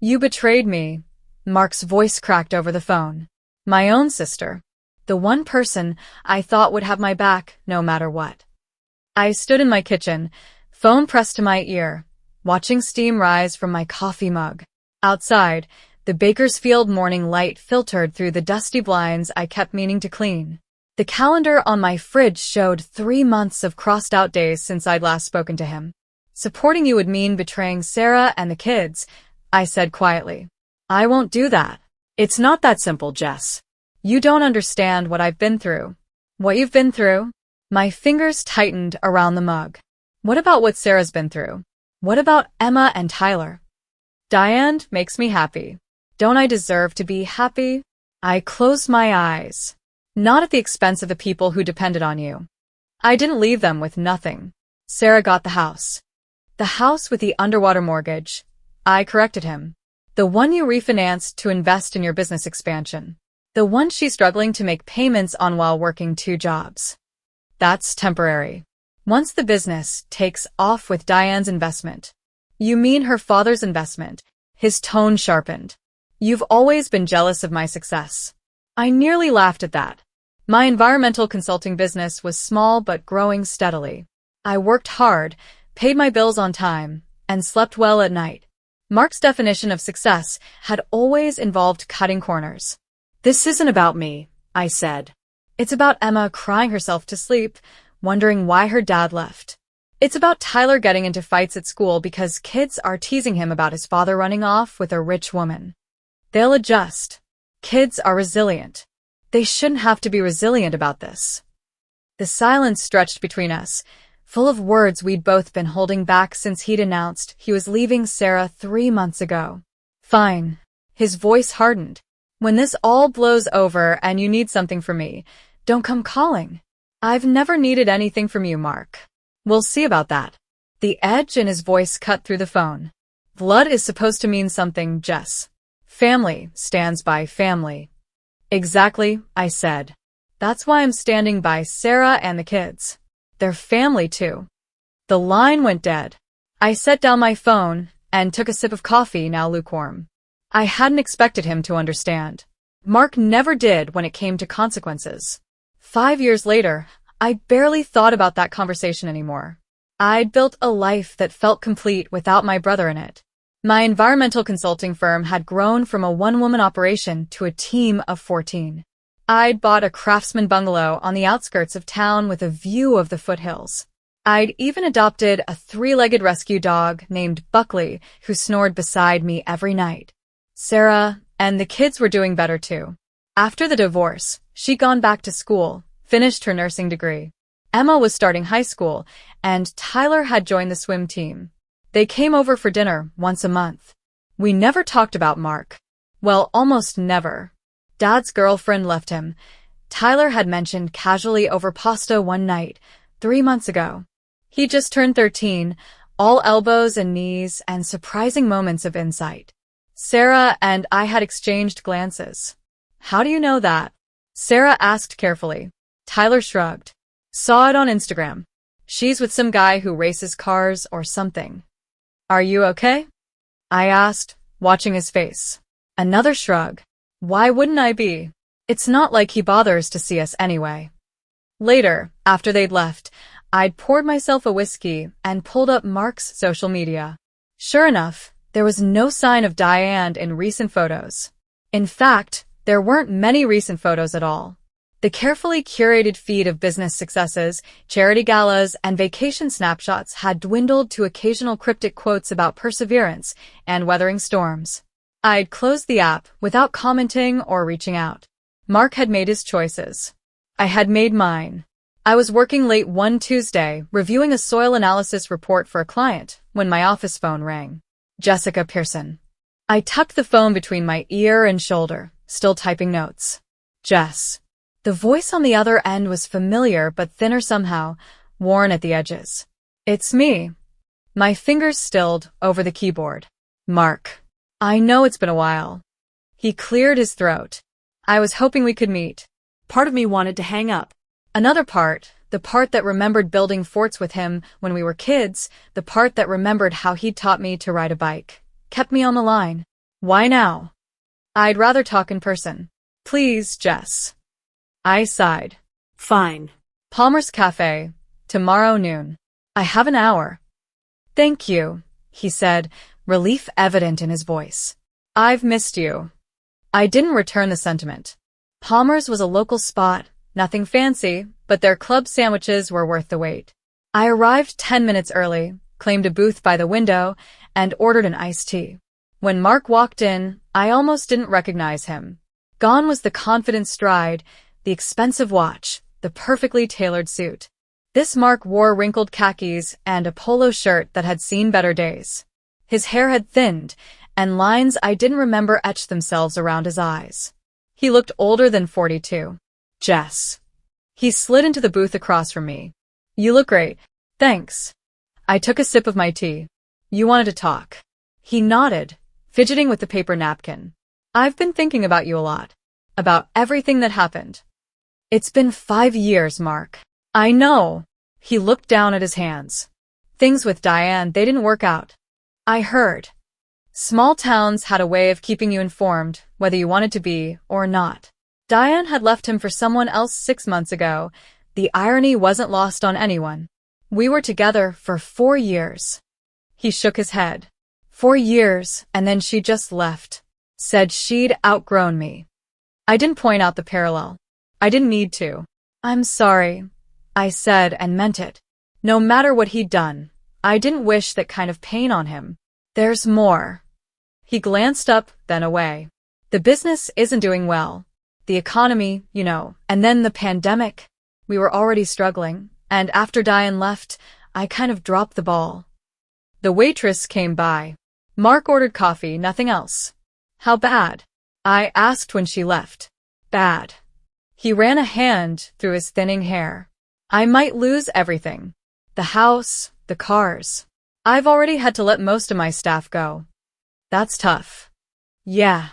You betrayed me. Mark's voice cracked over the phone. My own sister. The one person I thought would have my back no matter what. I stood in my kitchen, phone pressed to my ear, watching steam rise from my coffee mug. Outside, the Bakersfield morning light filtered through the dusty blinds I kept meaning to clean. The calendar on my fridge showed 3 months of crossed-out days since I'd last spoken to him. Supporting you would mean betraying Sarah and the kids, I said quietly. I won't do that. It's not that simple, Jess. You don't understand what I've been through. What you've been through? My fingers tightened around the mug. What about what Sarah's been through? What about Emma and Tyler? Diane makes me happy. Don't I deserve to be happy? I closed my eyes. Not at the expense of the people who depended on you. I didn't leave them with nothing. Sarah got the house. The house with the underwater mortgage. I corrected him. The one you refinanced to invest in your business expansion. The one she's struggling to make payments on while working 2 jobs. That's temporary. Once the business takes off with Diane's investment. You mean her father's investment? His tone sharpened. You've always been jealous of my success. I nearly laughed at that. My environmental consulting business was small but growing steadily. I worked hard, paid my bills on time, and slept well at night. Mark's definition of success had always involved cutting corners. This isn't about me, I said. It's about Emma crying herself to sleep, wondering why her dad left. It's about Tyler getting into fights at school because kids are teasing him about his father running off with a rich woman. They'll adjust. Kids are resilient. They shouldn't have to be resilient about this. The silence stretched between us, full of words we'd both been holding back since he'd announced he was leaving Sarah 3 months ago. Fine. His voice hardened. When this all blows over and you need something from me, don't come calling. I've never needed anything from you, Mark. We'll see about that. The edge in his voice cut through the phone. Blood is supposed to mean something, Jess. Family stands by family. Exactly, I said. That's why I'm standing by Sarah and the kids. They're family too. The line went dead. I set down my phone and took a sip of coffee, now lukewarm. I hadn't expected him to understand. Mark never did when it came to consequences. 5 years later, I barely thought about that conversation anymore. I'd built a life that felt complete without my brother in it. My environmental consulting firm had grown from a 1-woman operation to a team of 14. I'd bought a craftsman bungalow on the outskirts of town with a view of the foothills. I'd even adopted a 3-legged rescue dog named Buckley who snored beside me every night. Sarah and the kids were doing better too. After the divorce, she'd gone back to school, finished her nursing degree. Emma was starting high school, and Tyler had joined the swim team. They came over for dinner once a month. We never talked about Mark. Well, almost never. Dad's girlfriend left him. Tyler had mentioned casually over pasta one night, 3 months ago. He just turned 13, all elbows and knees and surprising moments of insight. Sarah and I had exchanged glances. How do you know that? Sarah asked carefully. Tyler shrugged. Saw it on Instagram. She's with some guy who races cars or something. Are you okay? I asked, watching his face. Another shrug. Why wouldn't I be? It's not like he bothers to see us anyway. Later, after they'd left, I'd poured myself a whiskey and pulled up Mark's social media. Sure enough, there was no sign of Diane in recent photos. In fact, there weren't many recent photos at all. The carefully curated feed of business successes, charity galas, and vacation snapshots had dwindled to occasional cryptic quotes about perseverance and weathering storms. I'd closed the app without commenting or reaching out. Mark had made his choices. I had made mine. I was working late one Tuesday, reviewing a soil analysis report for a client, when my office phone rang. Jessica Pearson. I tucked the phone between my ear and shoulder, still typing notes. Jess. The voice on the other end was familiar but thinner somehow, worn at the edges. It's me. My fingers stilled over the keyboard. Mark. I know it's been a while. He cleared his throat. I was hoping we could meet. Part of me wanted to hang up. Another part, the part that remembered building forts with him when we were kids, the part that remembered how he'd taught me to ride a bike, kept me on the line. Why now? I'd rather talk in person. Please, Jess. I sighed. Fine. Palmer's Cafe, tomorrow noon. I have an hour. Thank you, he said, relief evident in his voice. I've missed you. I didn't return the sentiment. Palmer's was a local spot, nothing fancy, but their club sandwiches were worth the wait. I arrived 10 minutes early, claimed a booth by the window, and ordered an iced tea. When Mark walked in, I almost didn't recognize him. Gone was the confident stride, the expensive watch, the perfectly tailored suit. This Mark wore wrinkled khakis and a polo shirt that had seen better days. His hair had thinned, and lines I didn't remember etched themselves around his eyes. He looked older than 42. Jess. He slid into the booth across from me. You look great. Thanks. I took a sip of my tea. You wanted to talk. He nodded, fidgeting with the paper napkin. I've been thinking about you a lot. About everything that happened. It's been 5 years, Mark. I know. He looked down at his hands. Things with Diane, they didn't work out. I heard. Small towns had a way of keeping you informed, whether you wanted to be or not. Diane had left him for someone else 6 months ago. The irony wasn't lost on anyone. We were together for 4 years. He shook his head. 4 years, and then she just left. Said she'd outgrown me. I didn't point out the parallel. I didn't need to. I'm sorry, I said and meant it. No matter what he'd done, I didn't wish that kind of pain on him. There's more. He glanced up, then away. The business isn't doing well. The economy, you know, and then the pandemic. We were already struggling, and after Diane left, I kind of dropped the ball. The waitress came by. Mark ordered coffee, nothing else. How bad? I asked when she left. Bad. He ran a hand through his thinning hair. I might lose everything. The house, the cars. I've already had to let most of my staff go. That's tough. Yeah.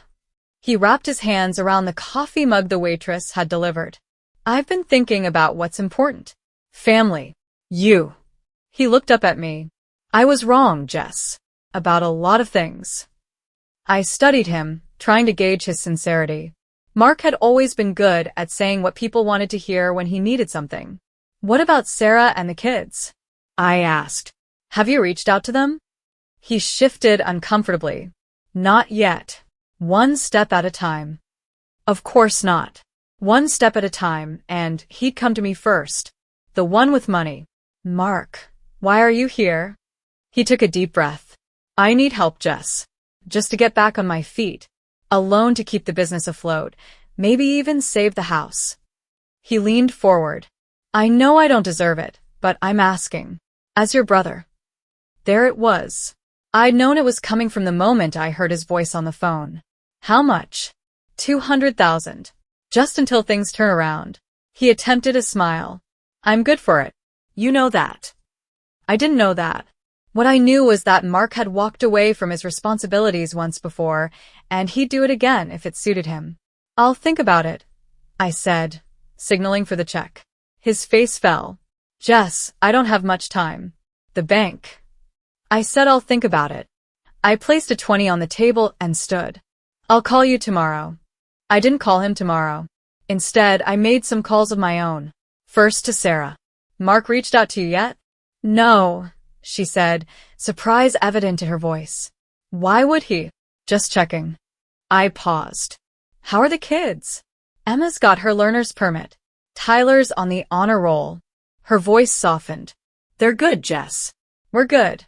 He wrapped his hands around the coffee mug the waitress had delivered. I've been thinking about what's important. Family. You. He looked up at me. I was wrong, Jess. About a lot of things. I studied him, trying to gauge his sincerity. Mark had always been good at saying what people wanted to hear when he needed something. What about Sarah and the kids? I asked. Have you reached out to them? He shifted uncomfortably. Not yet. One step at a time. Of course not. One step at a time, and he'd come to me first. The one with money. Mark, why are you here? He took a deep breath. I need help, Jess. Just to get back on my feet. A loan to keep the business afloat. Maybe even save the house. He leaned forward. I know I don't deserve it, but I'm asking. As your brother. There it was. I'd known it was coming from the moment I heard his voice on the phone. How much? 200,000. Just until things turn around. He attempted a smile. I'm good for it. You know that. I didn't know that. What I knew was that Mark had walked away from his responsibilities once before, and he'd do it again if it suited him. I'll think about it, I said, signaling for the check. His face fell. Jess, I don't have much time. The bank. I said I'll think about it. I placed a 20 on the table and stood. I'll call you tomorrow. I didn't call him tomorrow. Instead, I made some calls of my own. First to Sarah. Mark reached out to you yet? No, she said, surprise evident in her voice. Why would he? Just checking. I paused. How are the kids? Emma's got her learner's permit. Tyler's on the honor roll. Her voice softened. They're good, Jess. We're good.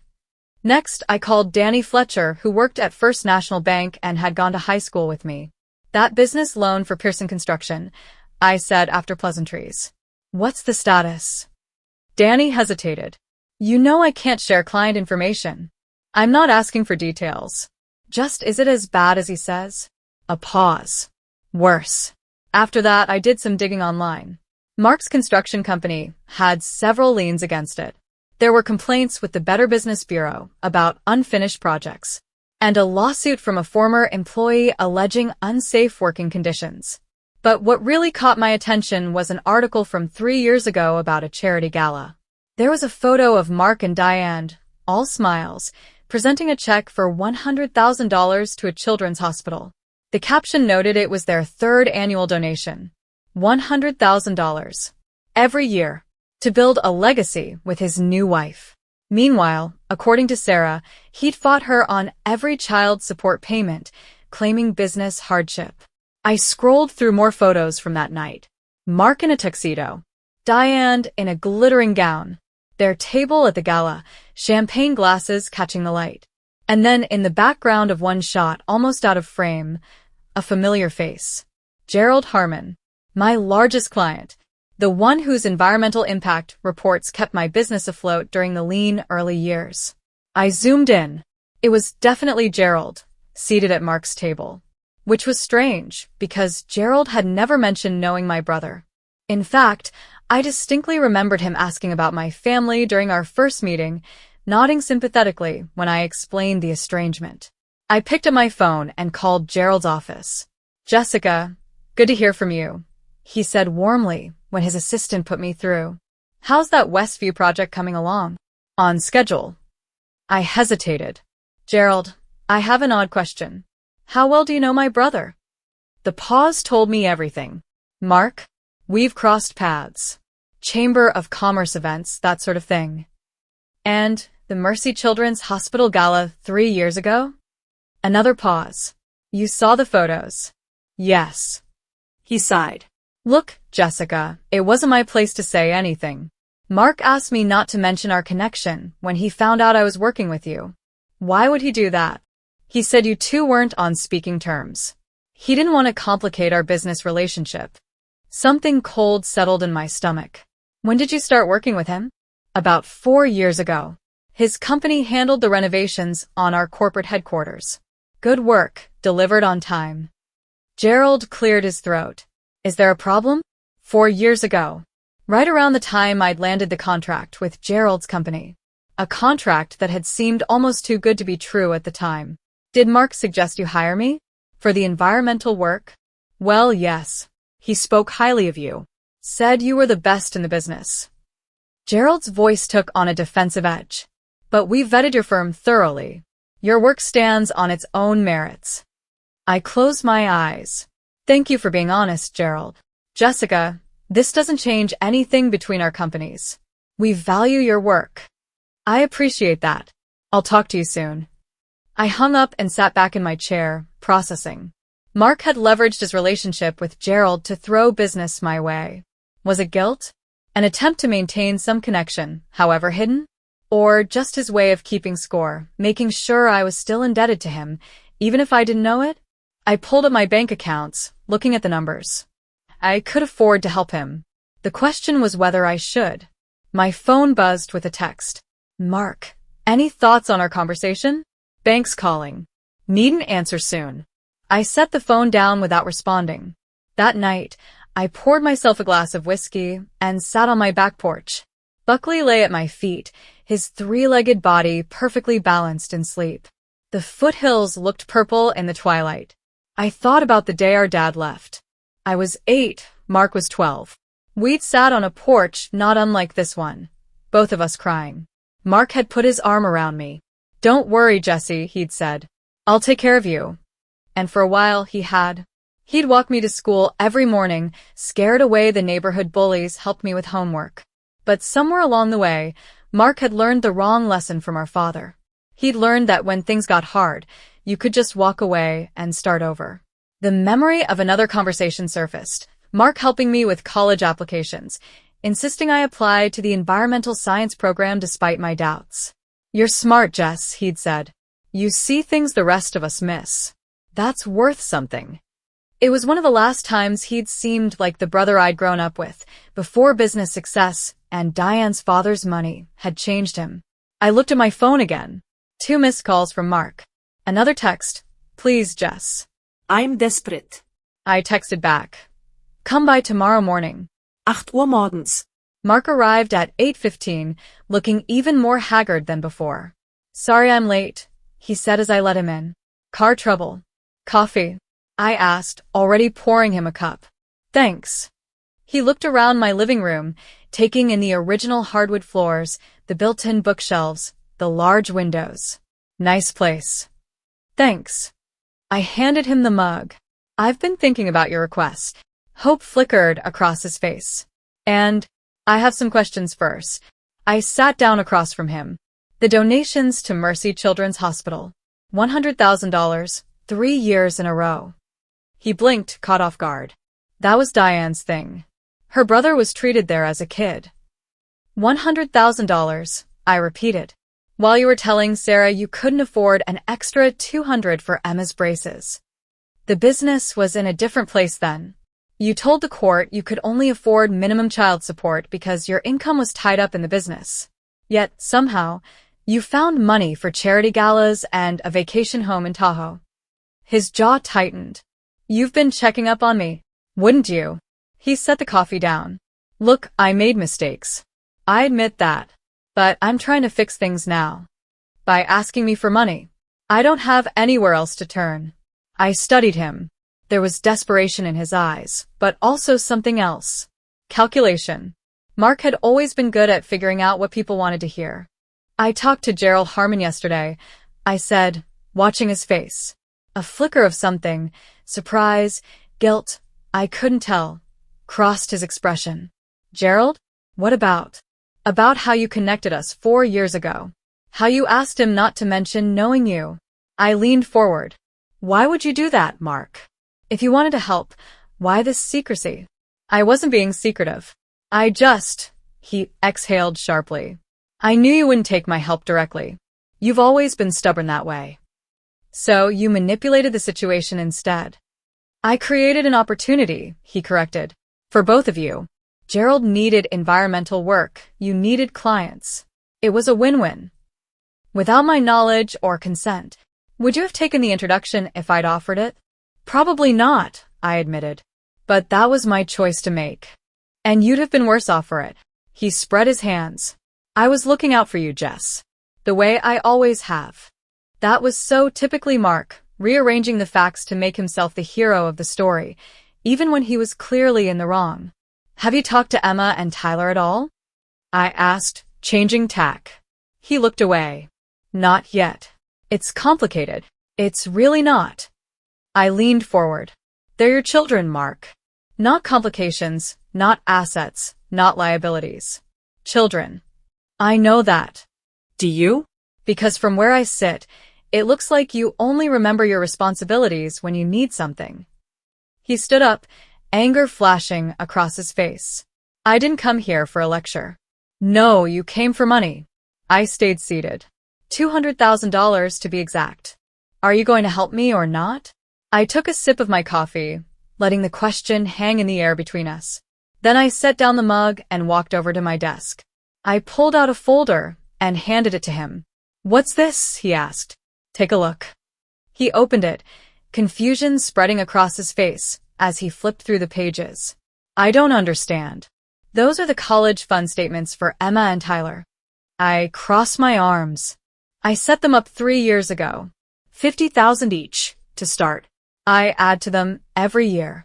Next, I called Danny Fletcher, who worked at First National Bank and had gone to high school with me. That business loan for Pearson Construction, I said after pleasantries. What's the status? Danny hesitated. You know I can't share client information. I'm not asking for details. Just is it as bad as he says? A pause. Worse. After that, I did some digging online. Mark's construction company had several liens against it. There were complaints with the Better Business Bureau about unfinished projects, and a lawsuit from a former employee alleging unsafe working conditions. But what really caught my attention was an article from 3 years ago about a charity gala. There was a photo of Mark and Diane, all smiles, presenting a check for $100,000 to a children's hospital. The caption noted it was their third annual donation. $100,000. Every year. To build a legacy with his new wife. Meanwhile, according to Sarah, he'd fought her on every child support payment, claiming business hardship. I scrolled through more photos from that night. Mark in a tuxedo. Diane in a glittering gown. Their table at the gala, champagne glasses catching the light. And then in the background of one shot, almost out of frame, a familiar face. Gerald Harmon. My largest client. The one whose environmental impact reports kept my business afloat during the lean early years. I zoomed in. It was definitely Gerald, seated at Mark's table. Which was strange, because Gerald had never mentioned knowing my brother. In fact, I distinctly remembered him asking about my family during our first meeting, nodding sympathetically when I explained the estrangement. I picked up my phone and called Gerald's office. Jessica, good to hear from you, he said warmly when his assistant put me through. How's that Westview project coming along? On schedule. I hesitated. Gerald, I have an odd question. How well do you know my brother? The pause told me everything. Mark, we've crossed paths. Chamber of Commerce events, that sort of thing. And the Mercy Children's Hospital Gala 3 years ago? Another pause. You saw the photos. Yes. He sighed. Look, Jessica, it wasn't my place to say anything. Mark asked me not to mention our connection when he found out I was working with you. Why would he do that? He said you two weren't on speaking terms. He didn't want to complicate our business relationship. Something cold settled in my stomach. When did you start working with him? About 4 years ago. His company handled the renovations on our corporate headquarters. Good work, delivered on time. Gerald cleared his throat. Is there a problem? 4 years ago. Right around the time I'd landed the contract with Gerald's company. A contract that had seemed almost too good to be true at the time. Did Mark suggest you hire me? For the environmental work? Well, yes. He spoke highly of you. Said you were the best in the business. Gerald's voice took on a defensive edge. But we vetted your firm thoroughly. Your work stands on its own merits. I closed my eyes. Thank you for being honest, Gerald. Jessica, this doesn't change anything between our companies. We value your work. I appreciate that. I'll talk to you soon. I hung up and sat back in my chair, processing. Mark had leveraged his relationship with Gerald to throw business my way. Was it guilt? An attempt to maintain some connection, however hidden? Or just his way of keeping score, making sure I was still indebted to him, even if I didn't know it? I pulled up my bank accounts, looking at the numbers. I could afford to help him. The question was whether I should. My phone buzzed with a text. Mark, any thoughts on our conversation? Bank's calling. Need an answer soon. I set the phone down without responding. That night, I poured myself a glass of whiskey and sat on my back porch. Buckley lay at my feet, his three-legged body perfectly balanced in sleep. The foothills looked purple in the twilight. I thought about the day our dad left. I was 8, Mark was 12. We'd sat on a porch not unlike this one, both of us crying. Mark had put his arm around me. Don't worry, Jessie, he'd said. I'll take care of you. And for a while, he had. He'd walk me to school every morning, scared away the neighborhood bullies, helped me with homework. But somewhere along the way, Mark had learned the wrong lesson from our father. He'd learned that when things got hard, you could just walk away and start over. The memory of another conversation surfaced, Mark helping me with college applications, insisting I apply to the environmental science program despite my doubts. You're smart, Jess, he'd said. You see things the rest of us miss. That's worth something. It was one of the last times he'd seemed like the brother I'd grown up with, before business success and Diane's father's money had changed him. I looked at my phone again. 2 missed calls from Mark. Another text. Please, Jess. I'm desperate. I texted back. Come by tomorrow morning. 8 Uhr morgens. Mark arrived at 8:15, looking even more haggard than before. Sorry I'm late, he said as I let him in. Car trouble. Coffee? I asked, already pouring him a cup. Thanks. He looked around my living room, taking in the original hardwood floors, the built-in bookshelves, the large windows. Nice place. Thanks. I handed him the mug. I've been thinking about your request. Hope flickered across his face. And I have some questions first. I sat down across from him. The donations to Mercy Children's Hospital. $100,000, 3 years in a row. He blinked, caught off guard. That was Diane's thing. Her brother was treated there as a kid. $100,000, I repeated. While you were telling Sarah you couldn't afford an extra $200 for Emma's braces. The business was in a different place then. You told the court you could only afford minimum child support because your income was tied up in the business. Yet, somehow, you found money for charity galas and a vacation home in Tahoe. His jaw tightened. You've been checking up on me, wouldn't you? He set the coffee down. Look, I made mistakes. I admit that. But I'm trying to fix things now. By asking me for money. I don't have anywhere else to turn. I studied him. There was desperation in his eyes, but also something else. Calculation. Mark had always been good at figuring out what people wanted to hear. I talked to Gerald Harmon yesterday, I said, watching his face. A flicker of something, surprise, guilt, I couldn't tell, crossed his expression. Gerald? What about? About how you connected us 4 years ago. How you asked him not to mention knowing you. I leaned forward. Why would you do that, Mark? If you wanted to help, why this secrecy? I wasn't being secretive. He exhaled sharply. I knew you wouldn't take my help directly. You've always been stubborn that way. So you manipulated the situation instead. I created an opportunity, he corrected. For both of you. Gerald needed environmental work, you needed clients. It was a win-win. Without my knowledge or consent, would you have taken the introduction if I'd offered it? Probably not, I admitted. But that was my choice to make. And you'd have been worse off for it. He spread his hands. I was looking out for you, Jess. The way I always have. That was so typically Mark, rearranging the facts to make himself the hero of the story, even when he was clearly in the wrong. Have you talked to Emma and Tyler at all? I asked, changing tack. He looked away. Not yet. It's complicated. It's really not. I leaned forward. They're your children, Mark. Not complications, not assets, not liabilities. Children. I know that. Do you? Because from where I sit, it looks like you only remember your responsibilities when you need something. He stood up, anger flashing across his face. I didn't come here for a lecture. No, you came for money. I stayed seated. $200,000 to be exact. Are you going to help me or not? I took a sip of my coffee, letting the question hang in the air between us. Then I set down the mug and walked over to my desk. I pulled out a folder and handed it to him. What's this? He asked. Take a look. He opened it, confusion spreading across his face as he flipped through the pages. I don't understand. Those are the college fund statements for Emma and Tyler. I crossed my arms. I set them up 3 years ago. $50,000 each, to start. I add to them every year.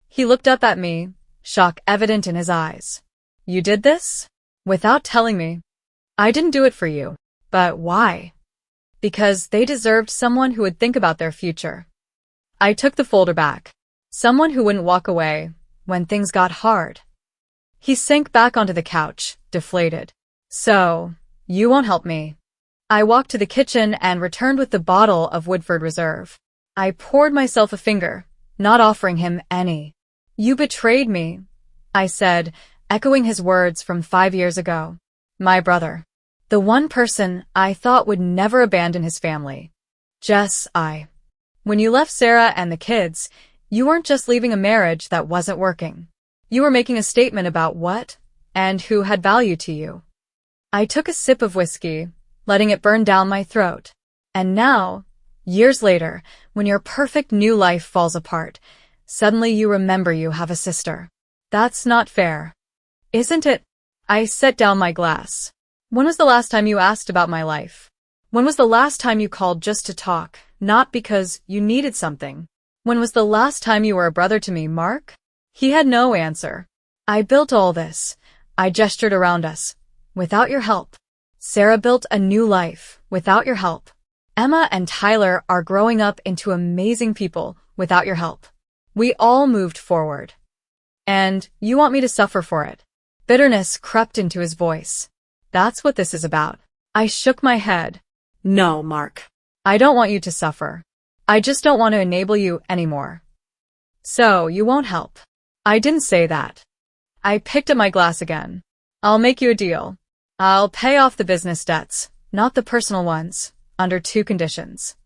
He looked up at me, shock evident in his eyes. You did this? Without telling me. I didn't do it for you. But why? Because they deserved someone who would think about their future. I took the folder back. Someone who wouldn't walk away when things got hard. He sank back onto the couch, deflated. So, you won't help me. I walked to the kitchen and returned with the bottle of Woodford Reserve. I poured myself a finger, not offering him any. You betrayed me, I said, echoing his words from 5 years ago. My brother. The one person I thought would never abandon his family. Jess, When you left Sarah and the kids, you weren't just leaving a marriage that wasn't working. You were making a statement about what and who had value to you. I took a sip of whiskey, letting it burn down my throat. And now, years later, when your perfect new life falls apart, suddenly you remember you have a sister. That's not fair. Isn't it? I set down my glass. When was the last time you asked about my life? When was the last time you called just to talk, not because you needed something? When was the last time you were a brother to me, Mark? He had no answer. I built all this. I gestured around us. Without your help. Sarah built a new life, without your help. Emma and Tyler are growing up into amazing people without your help. We all moved forward. And you want me to suffer for it. Bitterness crept into his voice. That's what this is about. I shook my head. No, Mark. I don't want you to suffer. I just don't want to enable you anymore. So, you won't help. I didn't say that. I picked up my glass again. I'll make you a deal. I'll pay off the business debts, not the personal ones, under 2 conditions.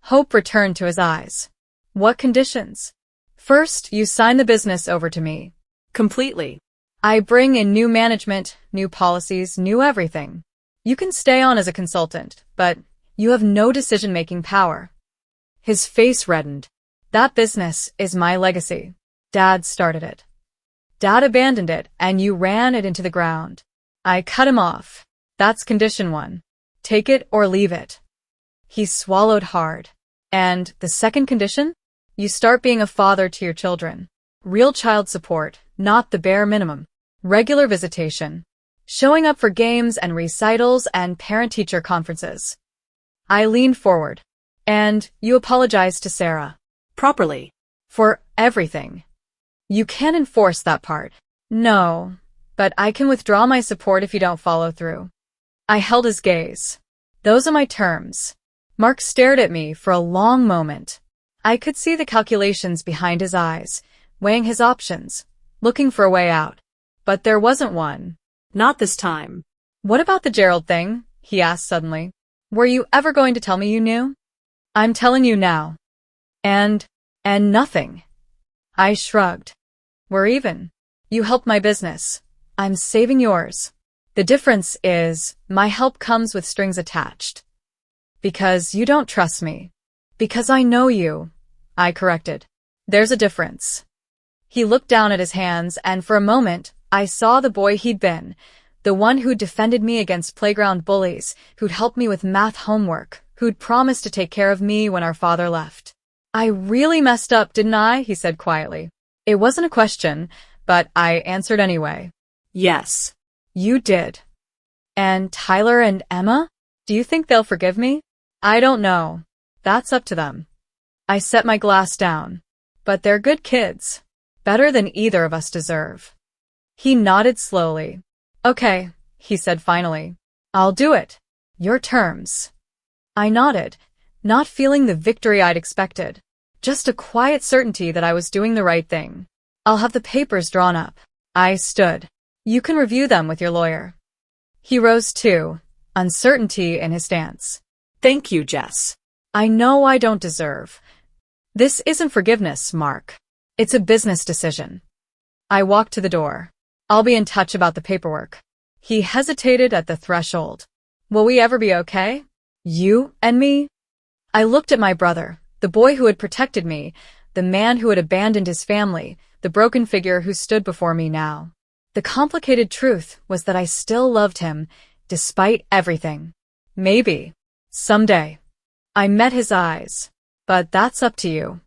Hope returned to his eyes. What conditions? First, you sign the business over to me. Completely. I bring in new management, new policies, new everything. You can stay on as a consultant, but you have no decision-making power. His face reddened. That business is my legacy. Dad started it. Dad abandoned it, and you ran it into the ground. I cut him off. That's condition 1. Take it or leave it. He swallowed hard. And the second condition? You start being a father to your children. Real child support, not the bare minimum. Regular visitation. Showing up for games and recitals and parent-teacher conferences. I leaned forward. And you apologized to Sarah. Properly. For everything. You can't enforce that part. No, but I can withdraw my support if you don't follow through. I held his gaze. Those are my terms. Mark stared at me for a long moment. I could see the calculations behind his eyes, weighing his options, looking for a way out. But there wasn't one. Not this time. What about the Gerald thing? He asked suddenly. Were you ever going to tell me you knew? I'm telling you now. And nothing. I shrugged. We're even. You helped my business. I'm saving yours. The difference is, my help comes with strings attached. Because you don't trust me. Because I know you. I corrected. There's a difference. He looked down at his hands, and for a moment, I saw the boy he'd been, the one who'd defended me against playground bullies, who'd helped me with math homework, who'd promised to take care of me when our father left. I really messed up, didn't I? He said quietly. It wasn't a question, but I answered anyway. Yes. You did. And Tyler and Emma? Do you think they'll forgive me? I don't know. That's up to them. I set my glass down. But they're good kids. Better than either of us deserve. He nodded slowly. Okay, he said finally. I'll do it. Your terms. I nodded, not feeling the victory I'd expected. Just a quiet certainty that I was doing the right thing. I'll have the papers drawn up. I stood. You can review them with your lawyer. He rose too, uncertainty in his stance. Thank you, Jess. I know I don't deserve. This isn't forgiveness, Mark. It's a business decision. I walked to the door. I'll be in touch about the paperwork. He hesitated at the threshold. Will we ever be okay? You and me? I looked at my brother, the boy who had protected me, the man who had abandoned his family, the broken figure who stood before me now. The complicated truth was that I still loved him, despite everything. Maybe. Someday. I met his eyes. But that's up to you.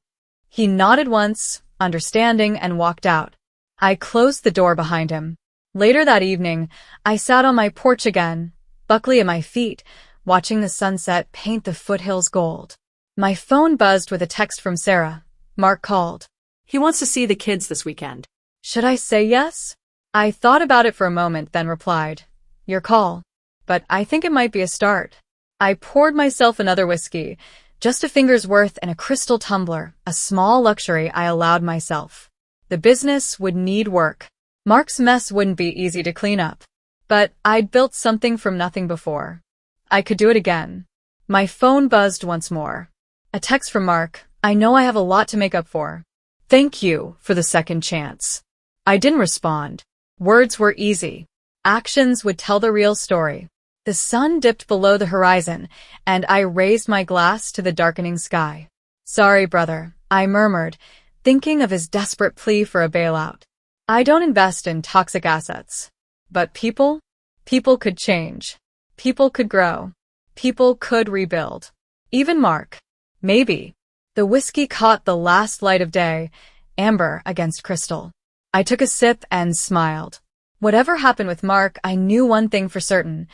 He nodded once, understanding, and walked out. I closed the door behind him. Later that evening, I sat on my porch again, Buckley at my feet, watching the sunset paint the foothills gold. My phone buzzed with a text from Sarah. Mark called. He wants to see the kids this weekend. Should I say yes? I thought about it for a moment, then replied, Your call. But I think it might be a start. I poured myself another whiskey, just a finger's worth in a crystal tumbler, a small luxury I allowed myself. The business would need work. Mark's mess wouldn't be easy to clean up. But I'd built something from nothing before. I could do it again. My phone buzzed once more. A text from Mark. I know I have a lot to make up for. Thank you for the second chance. I didn't respond. Words were easy. Actions would tell the real story. The sun dipped below the horizon, and I raised my glass to the darkening sky. Sorry, brother, I murmured, thinking of his desperate plea for a bailout. I don't invest in toxic assets. But people? People could change. People could grow. People could rebuild. Even Mark. Maybe. The whiskey caught the last light of day, amber against crystal. I took a sip and smiled. Whatever happened with Mark, I knew one thing for certain.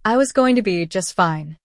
I was going to be just fine.